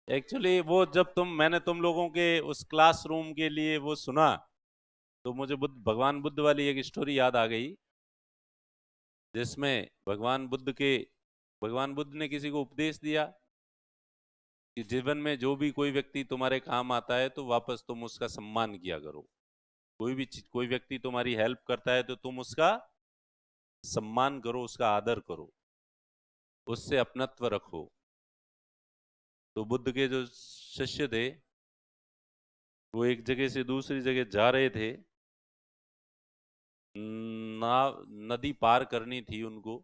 Actually वो जब मैंने तुम लोगों के उस क्लासरूम के लिए वो सुना, तो मुझे भगवान बुद्ध वाली एक स्टोरी याद आ गई, जिसमें भगवान बुद्ध ने किसी को उपदेश दिया कि जीवन में जो भी कोई व्यक्ति तुम्हारे काम आता है तो वापस तुम उसका सम्मान किया करो। कोई व्यक्ति तुम्हारी हेल्प करता है तो तुम उसका सम्मान करो, उसका आदर करो, उससे अपनत्व रखो। तो बुद्ध के जो शिष्य थे, वो एक जगह से दूसरी जगह जा रहे थे। नाव नदी पार करनी थी उनको,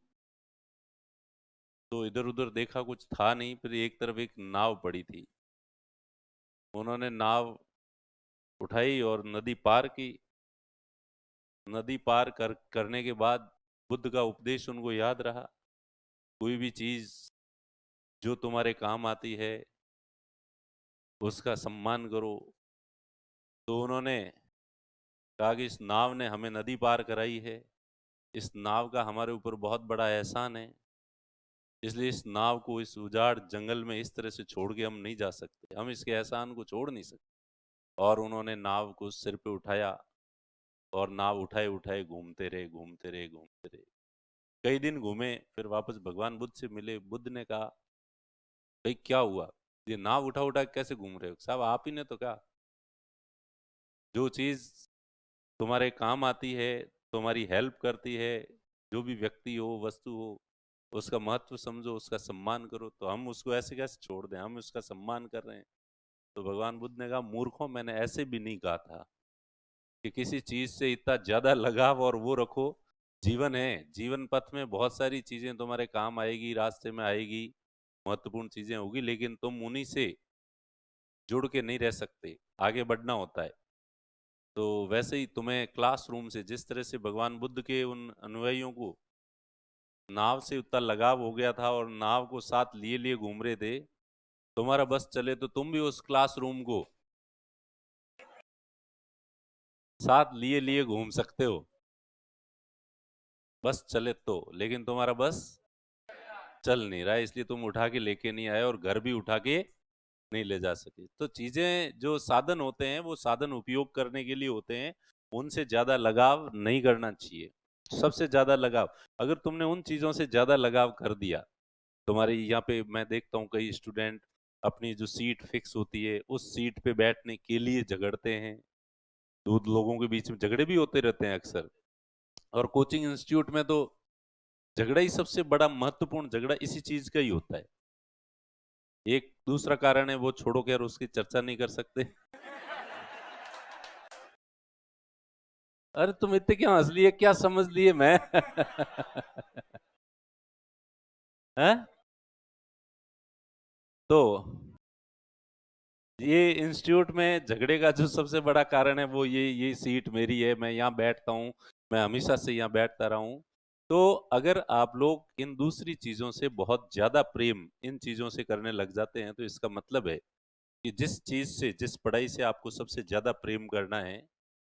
तो इधर उधर देखा, कुछ था नहीं, फिर एक तरफ एक नाव पड़ी थी। उन्होंने नाव उठाई और नदी पार की। नदी पार करने के बाद बुद्ध का उपदेश उनको याद रहा, कोई भी चीज जो तुम्हारे काम आती है उसका सम्मान करो। तो उन्होंने कहा कि इस नाव ने हमें नदी पार कराई है, इस नाव का हमारे ऊपर बहुत बड़ा एहसान है, इसलिए इस नाव को इस उजाड़ जंगल में इस तरह से छोड़ के हम नहीं जा सकते, हम इसके एहसान को छोड़ नहीं सकते। और उन्होंने नाव को सिर पे उठाया और नाव उठाए उठाए घूमते रहे, घूमते रहे, घूमते रहे। कई दिन घूमे, फिर वापस भगवान बुद्ध से मिले। बुद्ध ने कहा, भाई क्या हुआ, ये नाव उठा उठा के कैसे घूम रहे हो? साहब आप ही ने तो कहा, जो चीज तुम्हारे काम आती है, तुम्हारी हेल्प करती है, जो भी व्यक्ति हो, वस्तु हो, उसका महत्व समझो, उसका सम्मान करो। तो हम उसको ऐसे कैसे छोड़ दें, हम उसका सम्मान कर रहे हैं। तो भगवान बुद्ध ने कहा, मूर्खों, मैंने ऐसे भी नहीं कहा था कि किसी चीज से इतना ज्यादा लगाव और वो रखो। जीवन है, जीवन पथ में बहुत सारी चीजें तुम्हारे काम आएगी, रास्ते में आएगी, महत्वपूर्ण चीजें होगी, लेकिन तुम उन्हीं से जुड़ के नहीं रह सकते, आगे बढ़ना होता है। तो वैसे ही तुम्हें क्लासरूम से, जिस तरह से भगवान बुद्ध के उन अनुयायियों को नाव से उतना लगाव हो गया था और नाव को साथ लिए लिए घूम रहे थे, तुम्हारा बस चले तो तुम भी उस क्लासरूम को साथ लिए लिए घूम सकते हो, बस चले तो। लेकिन तुम्हारा बस चल नहीं रहा है, इसलिए तुम उठा के लेके नहीं आए और घर भी उठा के नहीं ले जा सके। तो चीजें, जो साधन होते हैं, वो साधन उपयोग करने के लिए होते हैं, उनसे ज्यादा लगाव नहीं करना चाहिए। सबसे ज्यादा लगाव, अगर तुमने उन चीजों से ज्यादा लगाव कर दिया, तुम्हारे यहाँ पे मैं देखता हूँ कई स्टूडेंट अपनी जो सीट फिक्स होती है उस सीट पे बैठने के लिए झगड़ते हैं। दो लोगों के बीच में झगड़े भी होते रहते हैं अक्सर। और कोचिंग इंस्टीट्यूट में तो झगड़ा ही सबसे बड़ा महत्वपूर्ण झगड़ा इसी चीज का ही होता है। एक दूसरा कारण है, वो छोड़ो, खैर उसकी चर्चा नहीं कर सकते। अरे तुम इतने क्यों हंस लिए, क्या समझ लिए मैं? हैं? तो ये इंस्टीट्यूट में झगड़े का जो सबसे बड़ा कारण है, वो ये सीट मेरी है, मैं यहाँ बैठता हूँ, मैं हमेशा से यहाँ बैठता रहा हूँ। तो अगर आप लोग इन दूसरी चीजों से बहुत ज्यादा प्रेम इन चीजों से करने लग जाते हैं, तो इसका मतलब है कि जिस चीज से, जिस पढ़ाई से आपको सबसे ज्यादा प्रेम करना है,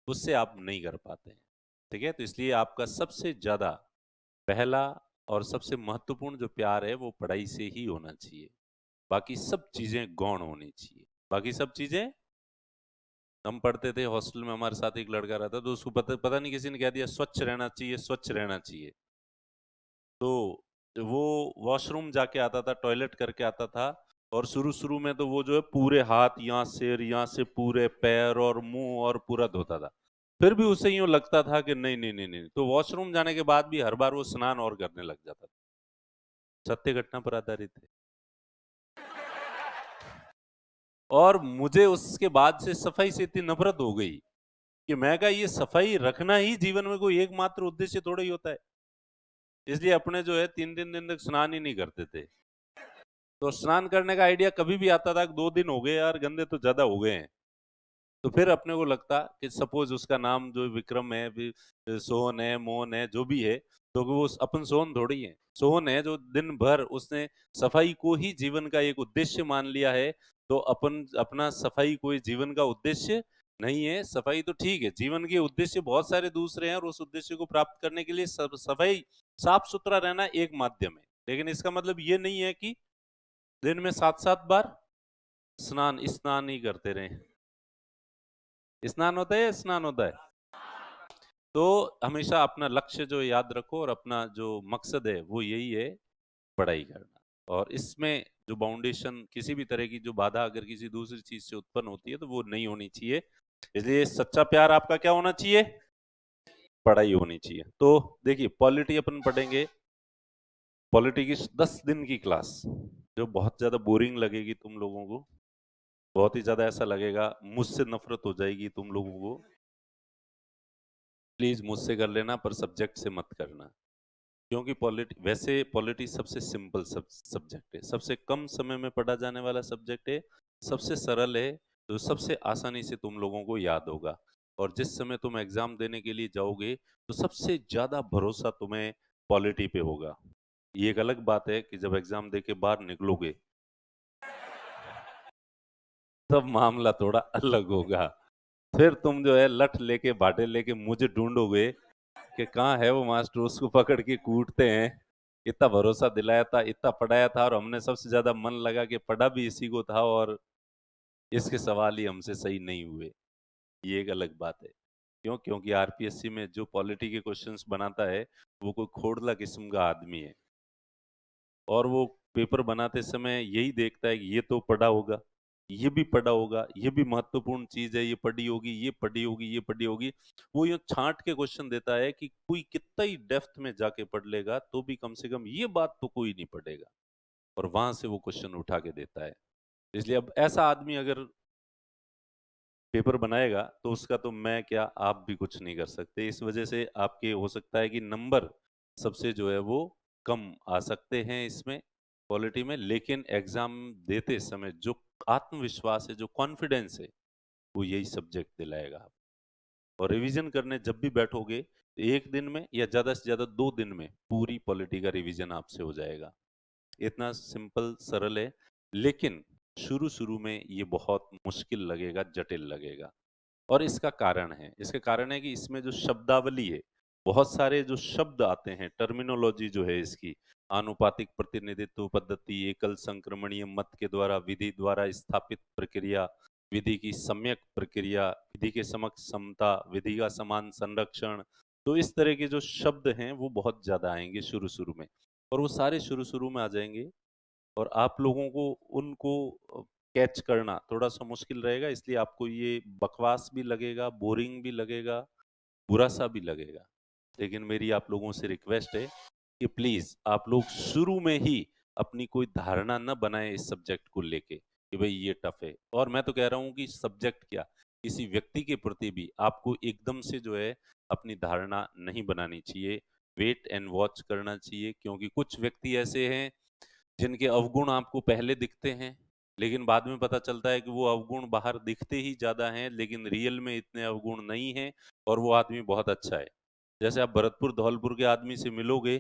उससे आप नहीं कर पाते हैं। ठीक है? तो इसलिए आपका सबसे ज्यादा पहला और सबसे महत्वपूर्ण जो प्यार है, वो पढ़ाई से ही होना चाहिए। बाकी सब चीजें गौण होनी चाहिए। बाकी सब चीजें, हम पढ़ते थे हॉस्टल में, हमारे साथ एक लड़का रहता, तो उसको पता पता नहीं किसी ने कह दिया स्वच्छ रहना चाहिए, स्वच्छ रहना चाहिए। तो वो वॉशरूम जाके आता था, टॉयलेट करके आता था, और शुरू शुरू में तो वो जो है पूरे हाथ, यहाँ से पूरे पैर और मुंह और पूरा धोता था। फिर भी उसे यूं लगता था कि नहीं नहीं नहीं नहीं, तो वॉशरूम जाने के बाद भी हर बार वो स्नान और करने लग जाता था। सत्य घटना पर आधारित है। और मुझे उसके बाद से सफाई से इतनी नफरत हो गई कि मैं कहा, ये सफाई रखना ही जीवन में कोई एकमात्र उद्देश्य थोड़ा ही होता है। इसलिए अपने जो है 3 3 दिन तक स्नान ही नहीं करते थे। तो स्नान करने का आइडिया कभी भी आता था कि 2 दिन हो गए यार, गंदे तो ज्यादा हो गए हैं। तो फिर अपने को लगता कि सपोज उसका नाम जो विक्रम है, सोहन है, मोहन है, जो भी है, तो वो अपन सोहन थोड़ी है। सोहन है जो दिन भर उसने सफाई को ही जीवन का एक उद्देश्य मान लिया है। तो अपन अपना सफाई कोई जीवन का उद्देश्य नहीं है। सफाई तो ठीक है, जीवन के उद्देश्य बहुत सारे दूसरे हैं, और उस उद्देश्य को प्राप्त करने के लिए सफाई, साफ सुथरा रहना एक माध्यम है। लेकिन इसका मतलब ये नहीं है कि दिन में 7 7 बार स्नान स्नान ही करते रहे। स्नान होता है या स्नान होता है? तो हमेशा अपना लक्ष्य जो याद रखो और अपना जो मकसद है वो यही है, पढ़ाई करना। और इसमें जो बाउंडेशन, किसी भी तरह की जो बाधा अगर किसी दूसरी चीज से उत्पन्न होती है तो वो नहीं होनी चाहिए। इसलिए सच्चा प्यार आपका क्या होना चाहिए? पढ़ाई होनी चाहिए। तो देखिए, पॉलिटी अपन पढ़ेंगे। पॉलिटी की 10 दिन की क्लास, जो बहुत ज्यादा बोरिंग लगेगी तुम लोगों को, बहुत ही ज्यादा ऐसा लगेगा मुझसे नफरत हो जाएगी तुम लोगों को। प्लीज मुझसे कर लेना, पर सब्जेक्ट से मत करना। क्योंकि पॉलिटी सबसे सिंपल सब्जेक्ट है, सबसे कम समय में पढ़ा जाने वाला सब्जेक्ट है, सबसे सरल है, तो सबसे आसानी से तुम लोगों को याद होगा। और जिस समय तुम एग्जाम देने के लिए जाओगे तो सबसे ज्यादा भरोसा तुम्हें पॉलिटी पे होगा। ये एक अलग बात है कि जब एग्जाम दे के बाहर निकलोगे तब मामला थोड़ा अलग होगा। फिर तुम जो है लठ लेके बाटे लेके मुझे ढूंढोगे कि कहाँ है वो मास्टर, उसको पकड़ के कूटते हैं। इतना भरोसा दिलाया था, इतना पढ़ाया था, और हमने सबसे ज्यादा मन लगा के पढ़ा भी इसी को था, और इसके सवाल ही हमसे सही नहीं हुए। ये एक अलग बात है। क्यों? क्योंकि आरपीएससी में जो पॉलिटी के क्वेश्चंस बनाता है वो कोई खोड़ला किस्म का आदमी है, और वो पेपर बनाते समय यही देखता है कि ये तो पढ़ा होगा, ये भी पढ़ा होगा, ये भी महत्वपूर्ण चीज है, ये पढ़ी होगी, ये पढ़ी होगी, ये पढ़ी होगी। वो यूं छांट के क्वेश्चन देता है कि कोई कितना ही डेप्थ में जाके पढ़ लेगा तो भी कम से कम ये बात तो कोई नहीं पढ़ेगा, और वहां से वो क्वेश्चन उठा के देता है। इसलिए अब ऐसा आदमी अगर पेपर बनाएगा तो उसका तो मैं क्या, आप भी कुछ नहीं कर सकते। इस वजह से आपके हो सकता है कि नंबर सबसे जो है वो कम आ सकते हैं इसमें, क्वालिटी में, लेकिन एग्जाम देते समय जो आत्मविश्वास है, जो कॉन्फिडेंस है, वो यही सब्जेक्ट दिलाएगा आप। और रिवीजन करने जब भी बैठोगे तो एक दिन में या ज्यादा से ज्यादा 2 दिन में पूरी पॉलिटी का रिवीजन आपसे हो जाएगा। इतना सिंपल सरल है, लेकिन शुरू शुरू में ये बहुत मुश्किल लगेगा, जटिल लगेगा। और इसका कारण है, इसका कारण है कि इसमें जो शब्दावली है, बहुत सारे जो शब्द आते हैं, टर्मिनोलॉजी जो है इसकी, आनुपातिक प्रतिनिधित्व पद्धति, एकल संक्रमणीय मत के द्वारा, विधि द्वारा स्थापित प्रक्रिया, विधि की सम्यक प्रक्रिया, विधि के समक्ष समता, विधि का समान संरक्षण। तो इस तरह के जो शब्द हैं वो बहुत ज्यादा आएंगे शुरू शुरू में, और वो सारे शुरू शुरू में आ जाएंगे, और आप लोगों को उनको कैच करना थोड़ा सा मुश्किल रहेगा। इसलिए आपको ये बकवास भी लगेगा, बोरिंग भी लगेगा, बुरा सा भी लगेगा। लेकिन मेरी आप लोगों से रिक्वेस्ट है कि प्लीज आप लोग शुरू में ही अपनी कोई धारणा न बनाएं इस सब्जेक्ट को लेके कि भाई ये टफ है। और मैं तो कह रहा हूं कि सब्जेक्ट क्या, किसी व्यक्ति के प्रति भी आपको एकदम से जो है अपनी धारणा नहीं बनानी चाहिए। वेट एंड वॉच करना चाहिए, क्योंकि कुछ व्यक्ति ऐसे हैं जिनके अवगुण आपको पहले दिखते हैं, लेकिन बाद में पता चलता है कि वो अवगुण बाहर दिखते ही ज्यादा हैं, लेकिन रियल में इतने अवगुण नहीं हैं, और वो आदमी बहुत अच्छा है। जैसे आप भरतपुर धौलपुर के आदमी से मिलोगे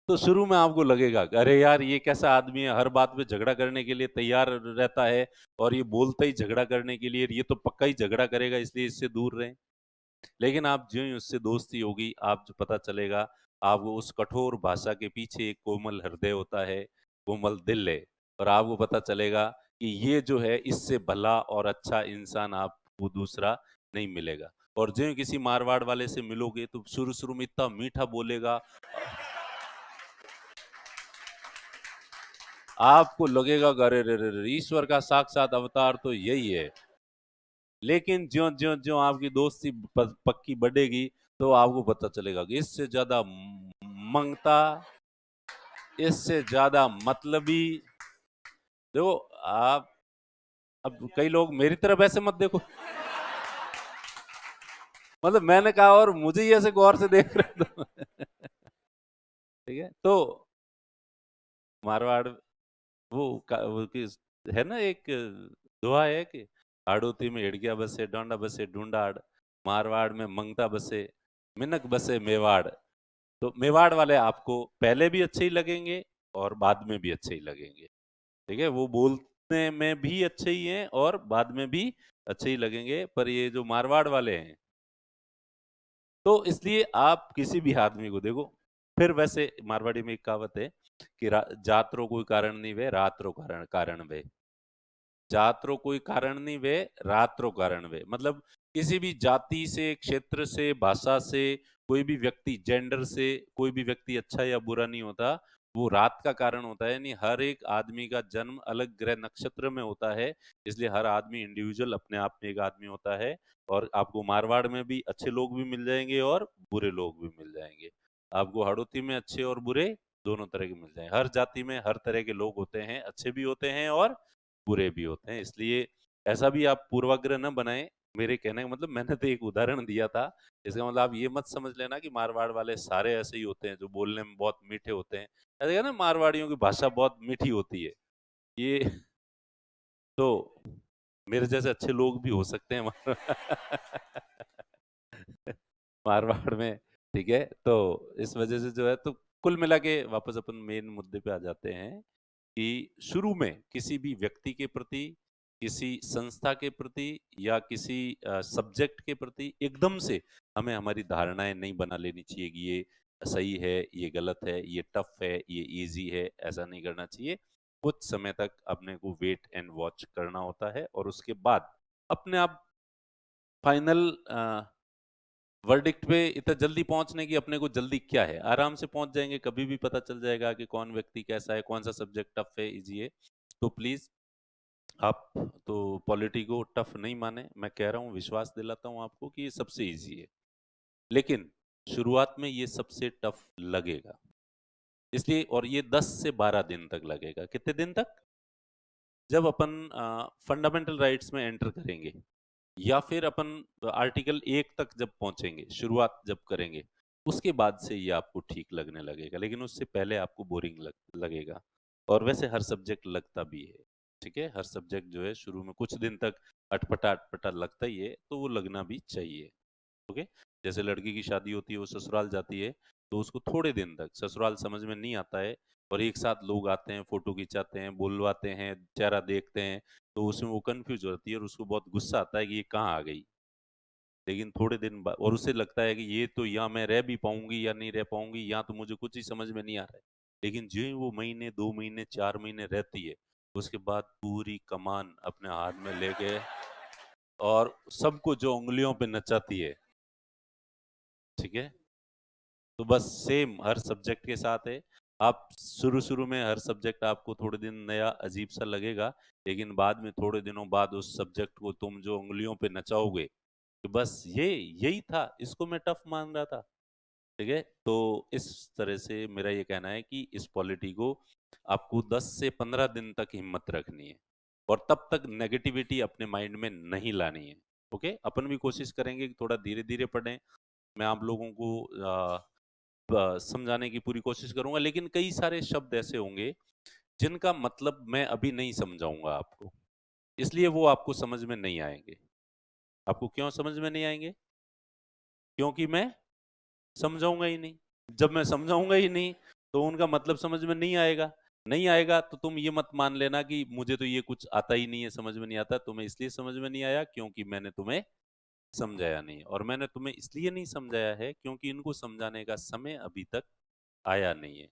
तो शुरू में आपको लगेगा कि अरे यार ये कैसा आदमी है, हर बात पे झगड़ा करने के लिए तैयार रहता है, और ये बोलता ही झगड़ा करने के लिए, ये तो पक्का ही झगड़ा करेगा, इसलिए इससे दूर रहें। लेकिन आप ज्यों ही उससे दोस्ती होगी, आप जो पता चलेगा आपको उस कठोर भाषा के पीछे एक कोमल हृदय होता है, कोमल दिल है, और आपको पता चलेगा कि ये जो है इससे भला और अच्छा इंसान आपको दूसरा नहीं मिलेगा। और ज्यों ही किसी मारवाड़ वाले से मिलोगे तो शुरू शुरू में इतना मीठा बोलेगा, आपको लगेगा कि अरे रे रे रे, ईश्वर का साक्षात अवतार तो यही है। लेकिन ज्यो ज्यो ज्यो आपकी दोस्ती पक्की बढ़ेगी तो आपको पता चलेगा कि इससे ज्यादा मंगता, इससे ज्यादा मतलबी। देखो आप, अब कई लोग मेरी तरफ ऐसे मत देखो, मतलब मैंने कहा और मुझे ही ऐसे गौर से देख रहे हो ठीक है। तो मारवाड़ वो है ना, एक दोहा है कि हाड़ोती में हिड़किया बसे, डोंडा बसे ढूंढाड़, मारवाड़ में मंगता बसे, मिनक बसे मेवाड़। तो मेवाड़ वाले आपको पहले भी अच्छे ही लगेंगे और बाद में भी अच्छे ही लगेंगे। ठीक है, वो बोलने में भी अच्छे ही हैं और बाद में भी अच्छे ही लगेंगे। पर ये जो मारवाड़ वाले हैं, तो इसलिए आप किसी भी आदमी को देखो, फिर वैसे मारवाड़ी में एक कहावत है कि जात्रो कोई कारण नहीं वे, रात्रो कारण कारण वे। जात्रो कोई कारण नहीं वे, रात्रो कारण वे। मतलब किसी भी जाति से, क्षेत्र से, भाषा से, कोई भी व्यक्ति, जेंडर से कोई भी व्यक्ति अच्छा या बुरा नहीं होता, वो रात का कारण होता है। यानी हर एक आदमी का जन्म अलग ग्रह नक्षत्र में होता है, इसलिए हर आदमी इंडिविजुअल अपने आप में एक आदमी होता है। और आपको मारवाड़ में भी अच्छे लोग भी मिल जाएंगे और बुरे लोग भी मिल जाएंगे। आपको हड़ौती में अच्छे और बुरे दोनों तरह के मिल जाएंगे। हर जाति में हर तरह के लोग होते हैं, अच्छे भी होते हैं और बुरे भी होते हैं। इसलिए ऐसा भी आप पूर्वाग्रह न बनाएं। मेरे कहने का मतलब, मैंने तो एक उदाहरण दिया था, इसका मतलब आप ये मत समझ लेना कि मारवाड़ वाले सारे ऐसे ही होते हैं जो बोलने में बहुत मीठे होते हैं। ऐसा है ना, मारवाड़ियों की भाषा बहुत मीठी होती है। ये तो मेरे जैसे अच्छे लोग भी हो सकते हैं मारवाड़ में। ठीक है, तो इस वजह से जो है, तो कुल मिला के वापस अपन मेन मुद्दे पे आ जाते हैं कि शुरू में किसी भी व्यक्ति के प्रति, किसी संस्था के प्रति या किसी सब्जेक्ट के प्रति एकदम से हमें हमारी धारणाएं नहीं बना लेनी चाहिए कि ये सही है, ये गलत है, ये टफ है, ये इजी है। ऐसा नहीं करना चाहिए। कुछ समय तक अपने को वेट एंड वॉच करना होता है और उसके बाद अपने आप फाइनल वर्डिक्ट पे इतना जल्दी पहुंचने की अपने को जल्दी क्या है, आराम से पहुंच जाएंगे। कभी भी पता चल जाएगा कि कौन व्यक्ति कैसा है, कौन सा सब्जेक्ट टफ है, इजी है। तो प्लीज आप तो पॉलिटी को टफ नहीं माने। मैं कह रहा हूँ, विश्वास दिलाता हूँ आपको कि ये सबसे इजी है, लेकिन शुरुआत में ये सबसे टफ लगेगा। इसलिए, और ये 10 से 12 दिन तक लगेगा। कितने दिन तक? जब अपन फंडामेंटल राइट्स में एंटर करेंगे, या फिर अपन आर्टिकल 1 तक जब पहुंचेंगे, शुरुआत जब करेंगे, उसके बाद से ये आपको ठीक लगने लगेगा। लेकिन उससे पहले आपको बोरिंग लगेगा। और वैसे हर सब्जेक्ट लगता भी है। ठीक है, हर सब्जेक्ट जो है शुरू में कुछ दिन तक अटपटा अटपटा लगता ही है, तो वो लगना भी चाहिए। ओके। जैसे लड़की की शादी होती है, वो ससुराल जाती है, तो उसको थोड़े दिन तक ससुराल समझ में नहीं आता है, और एक साथ लोग आते हैं, फोटो खिंचाते हैं, बुलवाते हैं, चेहरा देखते हैं, तो उसमें वो कंफ्यूज होती है और उसको बहुत गुस्सा आता है कि ये कहाँ आ गई। लेकिन थोड़े दिन बाद, और उसे लगता है कि ये तो यहाँ मैं रह भी पाऊंगी या नहीं रह पाऊंगी, यहाँ तो मुझे कुछ ही समझ में नहीं आ रहा है। लेकिन जो ही वो महीने, 2 महीने, 4 महीने रहती है, उसके बाद पूरी कमान अपने हाथ में लेके और सबको जो उंगलियों पे नचाती है। ठीक है, तो बस सेम हर सब्जेक्ट के साथ है। आप शुरू शुरू में हर सब्जेक्ट आपको थोड़े दिन नया अजीब सा लगेगा, लेकिन बाद में थोड़े दिनों बाद उस सब्जेक्ट को तुम जो उंगलियों पे नचाओगे कि बस ये यही था, इसको मैं टफ मान रहा था। ठीक है, तो इस तरह से मेरा ये कहना है कि इस पॉलिटी को आपको 10 से 15 दिन तक हिम्मत रखनी है, और तब तक नेगेटिविटी अपने माइंड में नहीं लानी है। ओके, अपन भी कोशिश करेंगे कि थोड़ा धीरे धीरे पढ़ें। मैं आप लोगों को समझाने की पूरी कोशिश करूंगा, लेकिन कई सारे शब्द ऐसे होंगे जिनका मतलब मैं अभी नहीं समझाऊंगा आपको, इसलिए वो आपको समझ में नहीं आएंगे। आपको क्यों समझ में नहीं आएंगे? क्योंकि मैं समझाऊंगा ही नहीं। जब मैं समझाऊंगा ही नहीं, तो उनका मतलब समझ में नहीं आएगा। नहीं आएगा तो तुम ये मत मान लेना कि मुझे तो ये कुछ आता ही नहीं है, समझ में नहीं आता। तुम्हें इसलिए समझ में नहीं आया क्योंकि मैंने तुम्हें समझाया नहीं, और मैंने तुम्हें इसलिए नहीं समझाया है क्योंकि इनको समझाने का समय अभी तक आया नहीं है।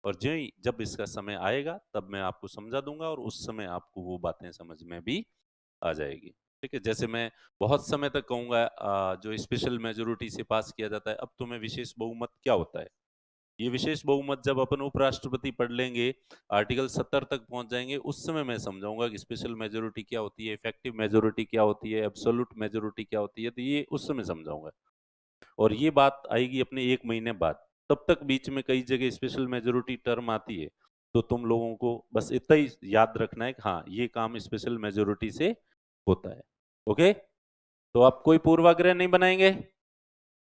और जो ही जब इसका समय आएगा, तब मैं आपको समझा दूंगा, और उस समय आपको वो बातें समझ में भी आ जाएगी। ठीक है, जैसे मैं बहुत समय तक कहूंगा जो स्पेशल मेजोरिटी से पास किया जाता है, अब तुम्हें विशेष बहुमत क्या होता है। ये विशेष बहुमत जब अपन उपराष्ट्रपति पढ़ लेंगे, आर्टिकल 70 तक पहुंच जाएंगे, उस समय मैं समझाऊंगा कि स्पेशल मेजोरिटी क्या होती है, इफेक्टिव मेजोरिटी क्या होती है, एब्सोल्यूट मेजोरिटी क्या होती है। तो ये उस समय समझाऊंगा, और ये बात आएगी अपने 1 महीने बाद। तब तक बीच में कई जगह स्पेशल मेजोरिटी टर्म आती है, तो तुम लोगों को बस इतना ही याद रखना है कि हाँ, ये काम स्पेशल मेजोरिटी से होता है। ओके, तो आप कोई पूर्वाग्रह नहीं बनाएंगे?